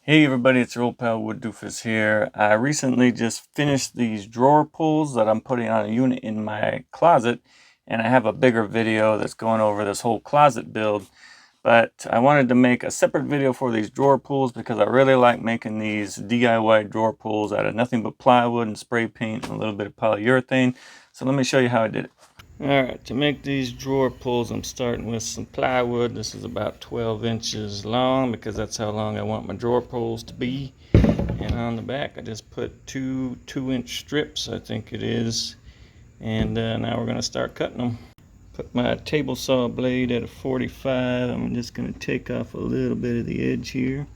Hey everybody, it's your old pal Wood Doofus here. I recently just finished these drawer pulls that I'm putting on a unit in my closet, and I have a bigger video that's going over this whole closet build. But I wanted to make a separate video for these drawer pulls because I really like making these DIY drawer pulls out of nothing but plywood and spray paint and a little bit of polyurethane. So let me show you how I did it. Alright, to make these drawer pulls, I'm starting with some plywood. This is about 12 inches long because that's how long I want my drawer pulls to be. And on the back, I just put two 2-inch strips, I think it is. And now we're going to start cutting them. Put my table saw blade at a 45. I'm just going to take off a little bit of the edge here.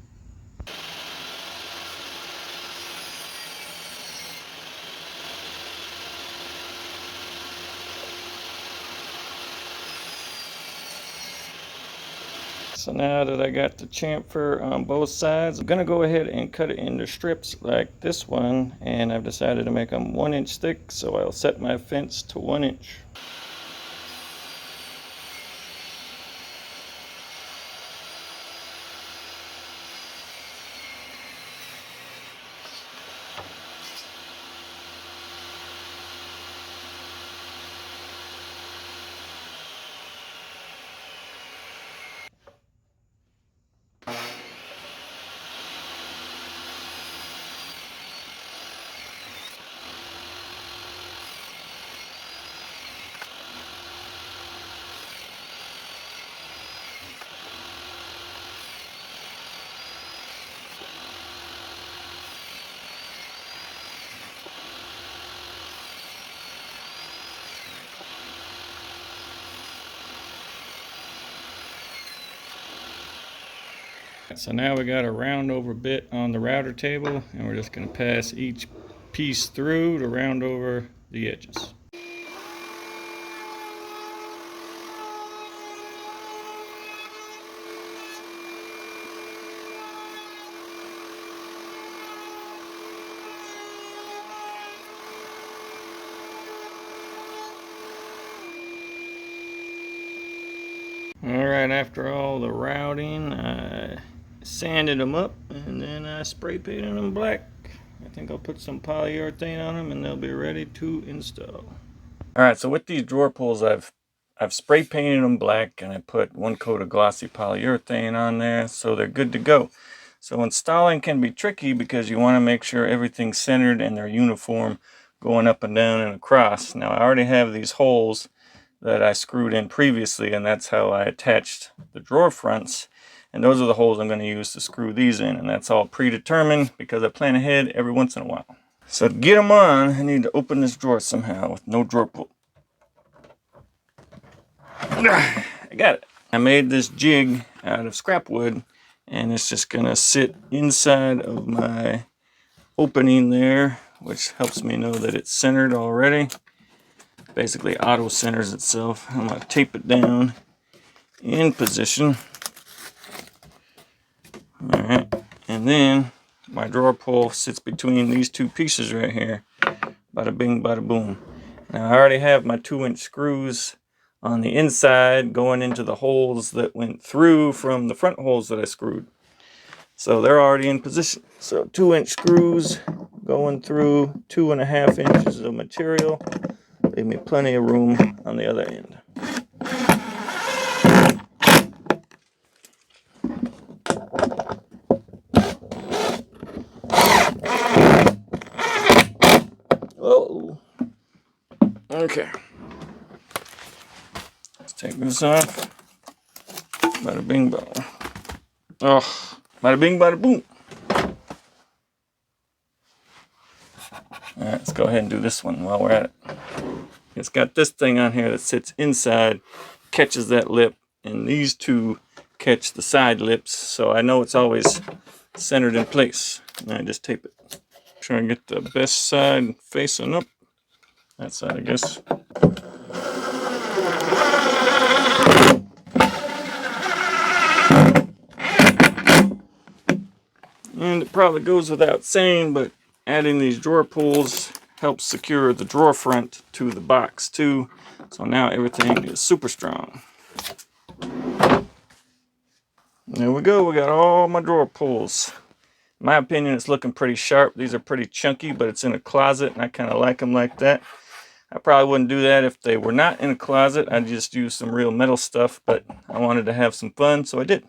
So now that I got the chamfer on both sides, I'm going to go ahead and cut it into strips like this one. And I've decided to make them 1 inch thick, so I'll set my fence to 1 inch. So now we got a round over bit on the router table, and we're just going to pass each piece through to round over the edges. Alright, after all the routing, I sanded them up and then I spray painted them black. I think I'll put some polyurethane on them and they'll be ready to install. Alright, so with these drawer pulls, I've spray painted them black and I put 1 coat of glossy polyurethane on there, so they're good to go. So installing can be tricky because you want to make sure everything's centered and they're uniform going up and down and across. Now I already have these holes that I screwed in previously, and that's how I attached the drawer fronts, and those are the holes I'm going to use to screw these in, and that's all predetermined because I plan ahead every once in a while. So to get them on, I need to open this drawer somehow with no drawer pull. I got it. I made this jig out of scrap wood, and it's just going to sit inside of my opening there, which helps me know that it's centered already. Basically auto centers itself. I'm going to tape it down in position. Alright, and then my drawer pull sits between these two pieces right here. Bada bing, bada boom. Now I already have my 2-inch screws on the inside going into the holes that went through from the front holes that I screwed. So they're already in position. So 2-inch screws going through 2.5 inches of material. Leave me plenty of room on the other end. Oh, okay. Let's take this off. Bada bing, bada. Oh, bada bing, bada boom. All right, let's go ahead and do this one while we're at it. It's got this thing on here that sits inside, catches that lip, and these two catch the side lips, so I know it's always centered in place. And I just tape it. Try and get the best side facing up. That side, I guess. And it probably goes without saying, but adding these drawer pulls helps secure the drawer front to the box too. So now everything is super strong. There we go, we got all my drawer pulls. In my opinion, it's looking pretty sharp. These are pretty chunky, but it's in a closet, and I kind of like them like that. I probably wouldn't do that if they were not in a closet. I'd just use some real metal stuff, but I wanted to have some fun, so I did.